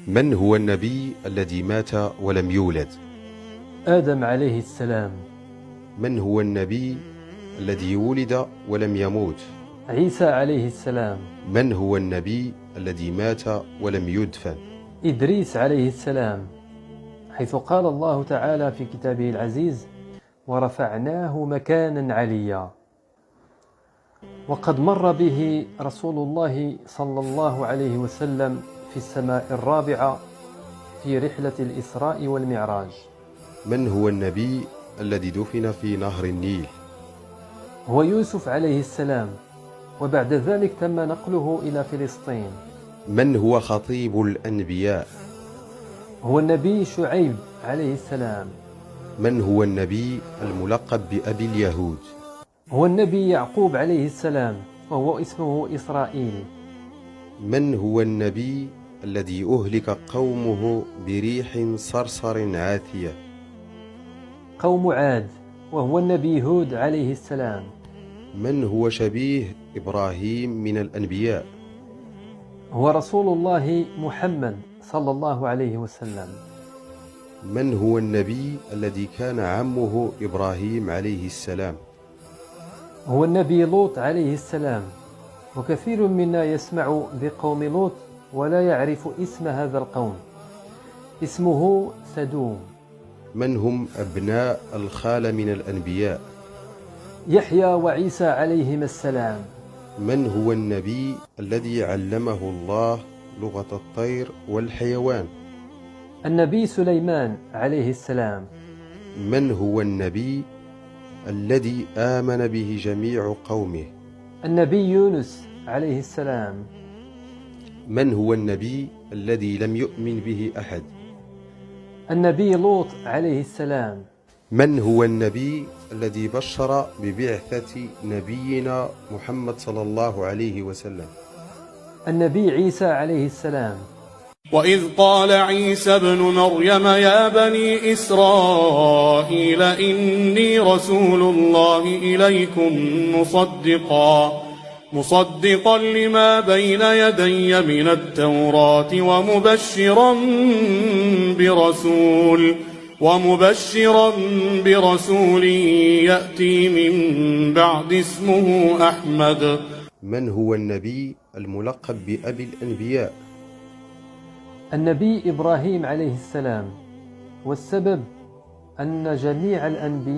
من هو النبي الذي مات ولم يولد؟ آدم عليه السلام. من هو النبي الذي ولد ولم يموت؟ عيسى عليه السلام. من هو النبي الذي مات ولم يدفن؟ إدريس عليه السلام، حيث قال الله تعالى في كتابه العزيز: ورفعناه مكانا عليا. وقد مر به رسول الله صلى الله عليه وسلم في السماء الرابعة في رحلة الإسراء والمعراج. من هو النبي الذي دفن في نهر النيل؟ هو يوسف عليه السلام، وبعد ذلك تم نقله إلى فلسطين. من هو خطيب الأنبياء؟ هو النبي شعيب عليه السلام. من هو النبي الملقب بأبي اليهود؟ هو النبي يعقوب عليه السلام، وهو اسمه إسرائيل. من هو النبي الذي أهلك قومه بريح صرصر عاتية؟ قوم عاد، وهو النبي هود عليه السلام. من هو شبيه إبراهيم من الأنبياء؟ هو رسول الله محمد صلى الله عليه وسلم. من هو النبي الذي كان عمه إبراهيم عليه السلام؟ هو النبي لوط عليه السلام، وكثير منا يسمع بقوم لوط ولا يعرف اسم هذا القوم، اسمه سدوم. من هم أبناء الخال من الأنبياء؟ يحيى وعيسى عليهما السلام. من هو النبي الذي علمه الله لغة الطير والحيوان؟ النبي سليمان عليه السلام. من هو النبي الذي آمن به جميع قومه؟ النبي يونس عليه السلام. من هو النبي الذي لم يؤمن به أحد؟ النبي لوط عليه السلام. من هو النبي الذي بشر ببعثة نبينا محمد صلى الله عليه وسلم؟ النبي عيسى عليه السلام. وإذ قال عيسى ابن مريم يا بني إسرائيل إني رسول الله إليكم مصدقا لما بين يدي من التوراة ومبشرا برسول يأتي من بعد اسمه أحمد. من هو النبي الملقب بأبي الأنبياء؟ النبي إبراهيم عليه السلام، والسبب أن جميع الأنبياء